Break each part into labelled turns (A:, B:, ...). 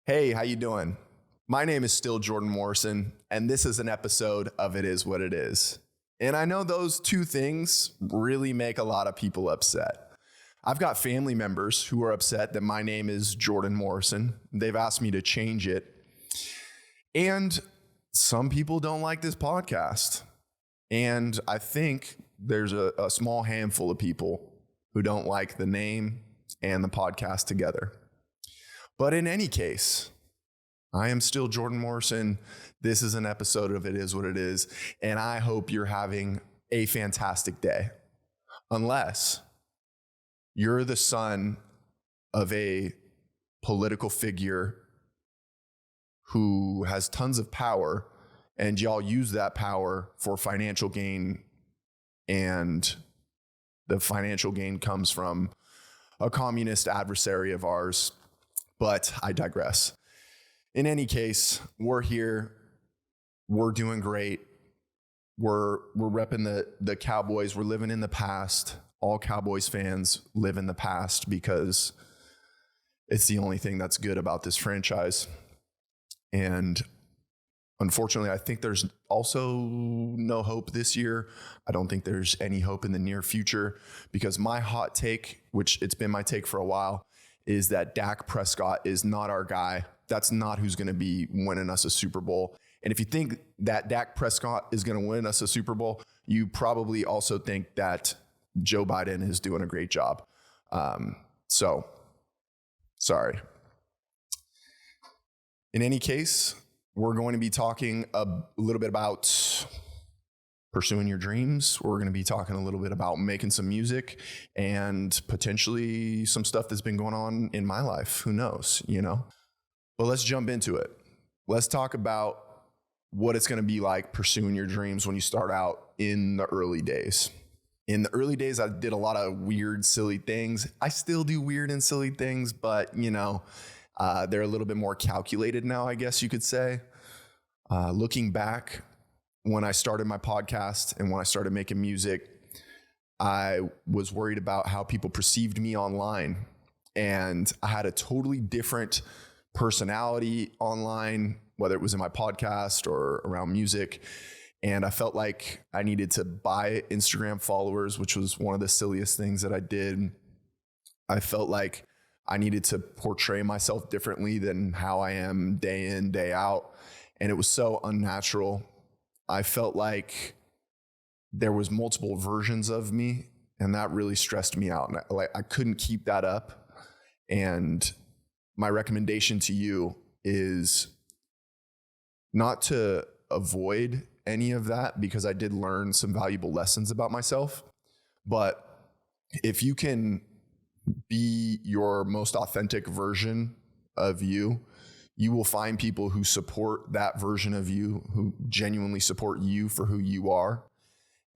A: Hey, how you doing? My name is still Jordan Morrison, and this is an episode of It Is What It Is. And I know those two things really make a lot of people upset. I've got family members who are upset that my name is Jordan Morrison. They've asked me to change it. And some people don't like this podcast. And I think there's a small handful of people who don't like the name and the podcast together. But in any case, I am still Jordan Morrison. This is an episode of It Is What It Is, and I hope you're having a fantastic day. Unless you're the son of a political figure who has tons of power, and y'all use that power for financial gain, and the financial gain comes from a communist adversary of ours. But I digress. In any case, we're here. We're doing great. We're repping the Cowboys. We're living in the past. All Cowboys fans live in the past because it's the only thing that's good about this franchise. And unfortunately, I think there's also no hope this year. I don't think there's any hope in the near future because my hot take, which it's been my take for a while, is that Dak Prescott is not our guy. That's not who's going to be winning us a Super Bowl. And if you think that Dak Prescott is going to win us a Super Bowl, you probably also think that Joe Biden is doing a great job. So, sorry. In any case, we're going to be talking a little bit about pursuing your dreams. We're going to be talking a little bit about making some music and potentially some stuff that's been going on in my life. Who knows, But let's jump into it. Let's talk about what it's going to be like pursuing your dreams when you start out in the early days. In the early days, I did a lot of weird, silly things. I still do weird and silly things, but, they're a little bit more calculated now, I guess you could say. Looking back, when I started my podcast and when I started making music, I was worried about how people perceived me online. And I had a totally different personality online, whether it was in my podcast or around music. And I felt like I needed to buy Instagram followers, which was one of the silliest things that I did. I felt like I needed to portray myself differently than how I am day in, day out. And it was so unnatural. I felt like there was multiple versions of me, and that really stressed me out. And I couldn't keep that up. And my recommendation to you is not to avoid any of that, because I did learn some valuable lessons about myself. But if you can be your most authentic version of you, you will find people who support that version of you, who genuinely support you for who you are.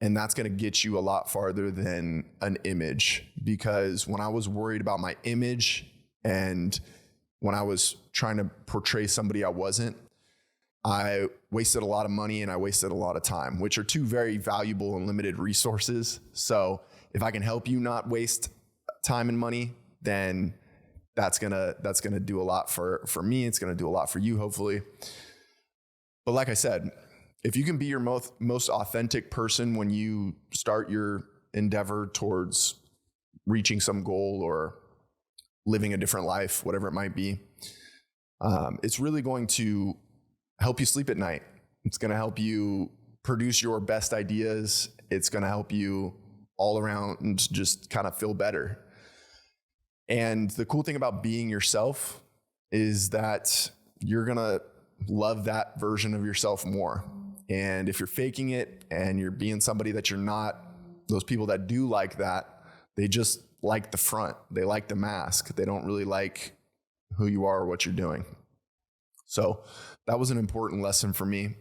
A: And that's going to get you a lot farther than an image. Because when I was worried about my image and when I was trying to portray somebody I wasn't, I wasted a lot of money and I wasted a lot of time, which are two very valuable and limited resources. So if I can help you not waste time and money, then that's gonna do a lot for me. It's gonna do a lot for you, hopefully. But like I said, if you can be your most authentic person when you start your endeavor towards reaching some goal or living a different life, whatever it might be, it's really going to help you sleep at night. It's gonna help you produce your best ideas. It's gonna help you all around just kind of feel better. And the cool thing about being yourself is that you're going to love that version of yourself more. And if you're faking it and you're being somebody that you're not, those people that do like that, they just like the front. They like the mask. They don't really like who you are or what you're doing. So that was an important lesson for me.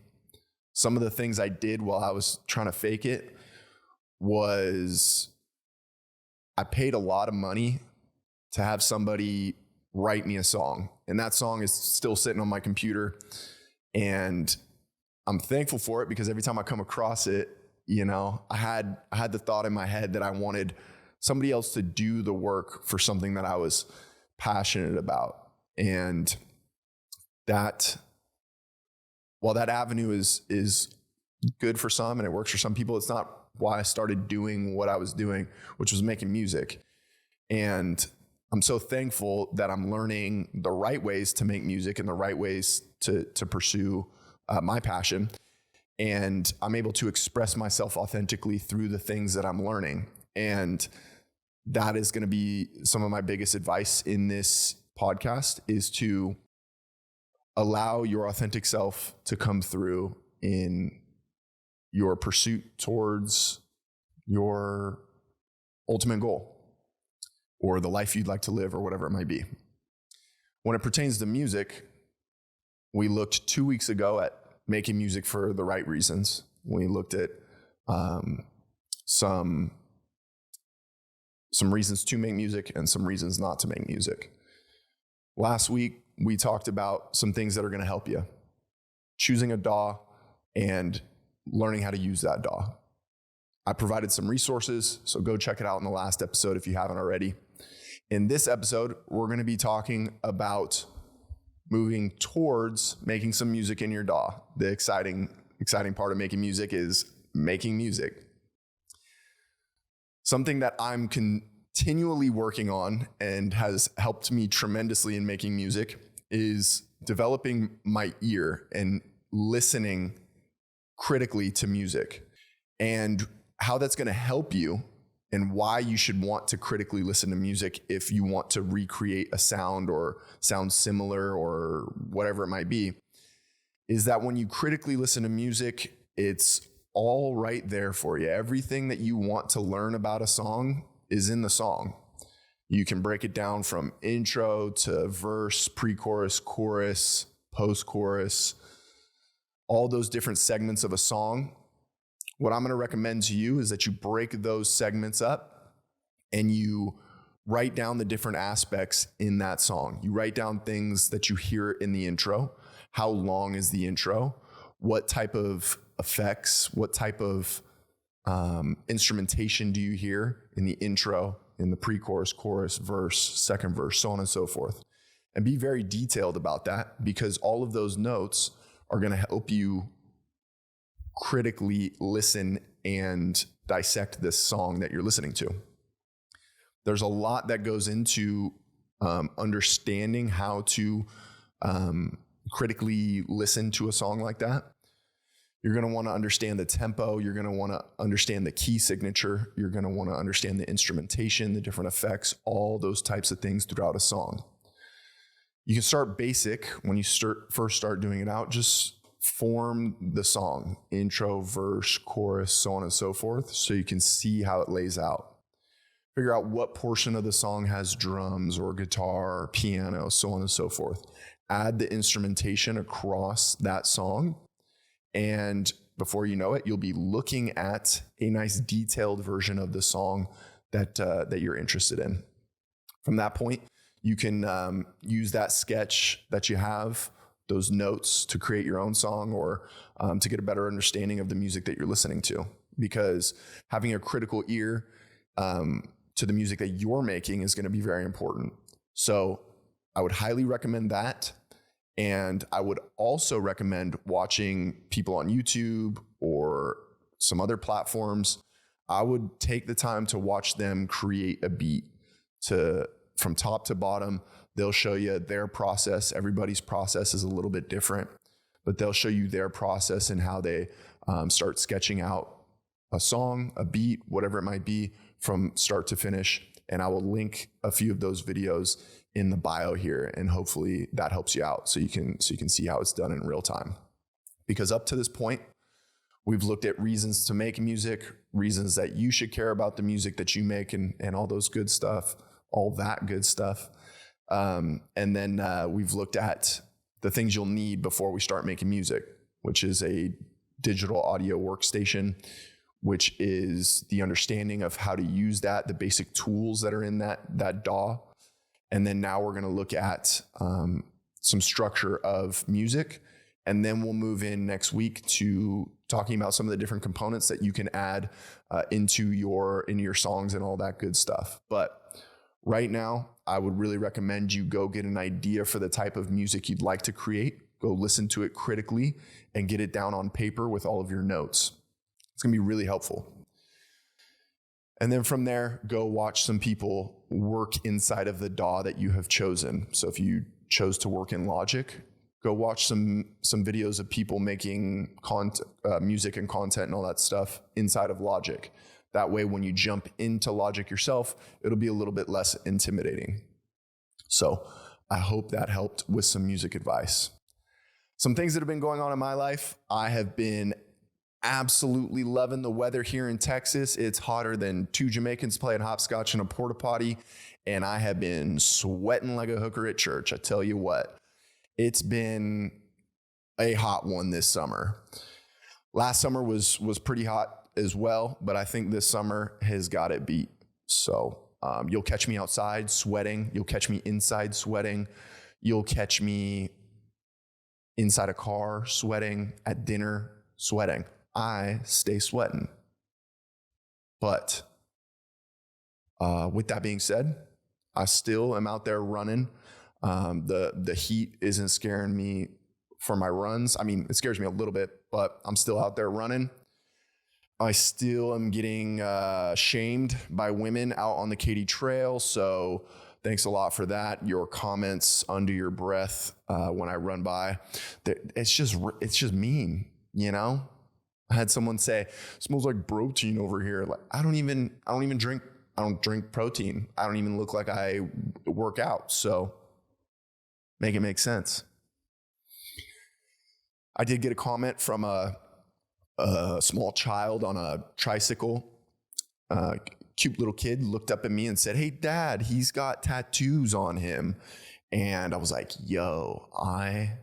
A: Some of the things I did while I was trying to fake it was I paid a lot of money to have somebody write me a song. And that song is still sitting on my computer. And I'm thankful for it because every time I come across it, I had the thought in my head that I wanted somebody else to do the work for something that I was passionate about. And that while that avenue is good for some and it works for some people, it's not why I started doing what I was doing, which was making music. And I'm so thankful that I'm learning the right ways to make music and the right ways to pursue my passion. And I'm able to express myself authentically through the things that I'm learning. And that is going to be some of my biggest advice in this podcast, is to allow your authentic self to come through in your pursuit towards your ultimate goal or the life you'd like to live or whatever it might be. When it pertains to music, we looked 2 weeks ago at making music for the right reasons. We looked at some reasons to make music and some reasons not to make music. Last week, we talked about some things that are going to help you. Choosing a DAW and learning how to use that DAW. I provided some resources, so go check it out in the last episode if you haven't already. In this episode, we're going to be talking about moving towards making some music in your DAW. The exciting part of making music is making music. Something that I'm continually working on and has helped me tremendously in making music is developing my ear and listening critically to music, and how that's going to help you and why you should want to critically listen to music if you want to recreate a sound or sound similar or whatever it might be, is that when you critically listen to music, it's all right there for you. Everything that you want to learn about a song is in the song. You can break it down from intro to verse, pre-chorus, chorus, post-chorus, all those different segments of a song. What I'm going to recommend to you is that you break those segments up and you write down the different aspects in that song. You write down things that you hear in the intro. How long is the intro? What type of effects, what type of instrumentation do you hear in the intro, in the pre-chorus, chorus, verse, second verse, so on and so forth. And be very detailed about that, because all of those notes are going to help you critically listen and dissect this song that you're listening to. There's a lot that goes into understanding how to critically listen to a song like that. You're going to want to understand the tempo. You're going to want to understand the key signature. You're going to want to understand the instrumentation, the different effects, all those types of things throughout a song. You can start basic when you first start doing it out. Just form the song, intro, verse, chorus, so on and so forth, so you can see how it lays out. Figure out what portion of the song has drums or guitar or piano, so on and so forth. Add the instrumentation across that song, and before you know it, you'll be looking at a nice detailed version of the song that you're interested in. From that point, you can use that sketch that you have, those notes, to create your own song or to get a better understanding of the music that you're listening to. Because having a critical ear to the music that you're making is going to be very important. So I would highly recommend that. And I would also recommend watching people on YouTube or some other platforms. I would take the time to watch them create a beat from top to bottom. They'll show you their process. Everybody's process is a little bit different, but they'll show you their process and how they start sketching out a song, a beat, whatever it might be, from start to finish. And I will link a few of those videos in the bio here, and hopefully that helps you out so you can see how it's done in real time. Because up to this point, we've looked at reasons to make music, reasons that you should care about the music that you make, and all those good stuff, all that good stuff. And then we've looked at the things you'll need before we start making music, which is a digital audio workstation, which is the understanding of how to use that, the basic tools that are in that DAW. And then now we're going to look at some structure of music. And then we'll move in next week to talking about some of the different components that you can add into your songs and all that good stuff. But right now, I would really recommend you go get an idea for the type of music you'd like to create. Go listen to it critically and get it down on paper with all of your notes. It's going to be really helpful. And then from there, go watch some people work inside of the DAW that you have chosen. So if you chose to work in Logic, go watch some videos of people making music and content and all that stuff inside of Logic. That way, when you jump into Logic yourself, it'll be a little bit less intimidating. So I hope that helped with some music advice. Some things that have been going on in my life. I have been absolutely loving the weather here in Texas. It's hotter than two Jamaicans playing hopscotch in a porta potty, and I have been sweating like a hooker at church. I tell you what, it's been a hot one this summer. Last summer was pretty hot as well, but I think this summer has got it beat. So you'll catch me outside sweating. You'll catch me inside sweating. You'll catch me inside a car sweating, at dinner sweating. I stay sweating. But with that being said, I still am out there running. The heat isn't scaring me for my runs. I mean, it scares me a little bit, but I'm still out there running. I still am getting shamed by women out on the Katy Trail. So thanks a lot for that. Your comments under your breath when I run by, it's just mean, you know? I had someone say, "Smells like protein over here." Like, I don't drink protein. I don't even look like I work out. So make it make sense. I did get a comment from a small child on a tricycle. Cute little kid looked up at me and said, "Hey, Dad, he's got tattoos on him." And I was like, yo, I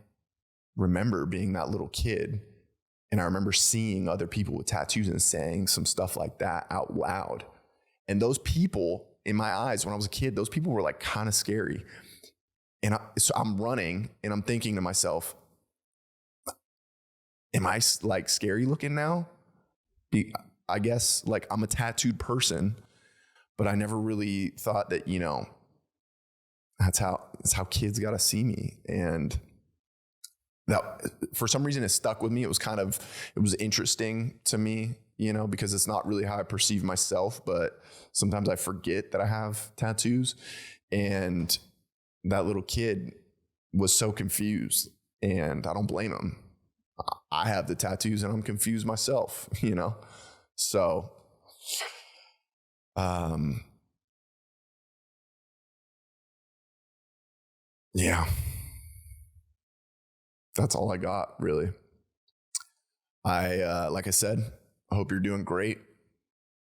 A: remember being that little kid. And I remember seeing other people with tattoos and saying some stuff like that out loud. And those people, in my eyes, when I was a kid, those people were like kind of scary. And so I'm running and I'm thinking to myself, am I like scary looking now? I guess like I'm a tattooed person, but I never really thought that, you know, that's how kids got to see me. And that, for some reason, it stuck with me. It was interesting to me, you know, because it's not really how I perceive myself, but sometimes I forget that I have tattoos. And that little kid was so confused, and I don't blame him. I have the tattoos and I'm confused myself, you know? So, yeah. That's all I got, really. Like I said, I hope you're doing great.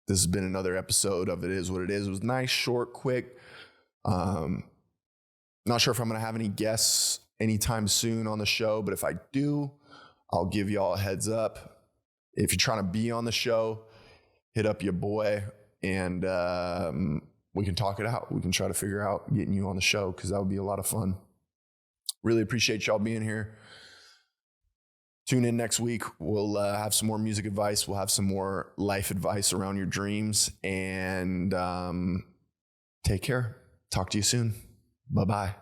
A: This has been another episode of It Is What It Is. It was nice, short, quick. Not sure if I'm going to have any guests anytime soon on the show, but if I do, I'll give y'all a heads up. If you're trying to be on the show, hit up your boy and we can talk it out. We can try to figure out getting you on the show, because that would be a lot of fun. Really appreciate y'all being here. Tune in next week. We'll have some more music advice. We'll have some more life advice around your dreams. And take care. Talk to you soon. Bye-bye.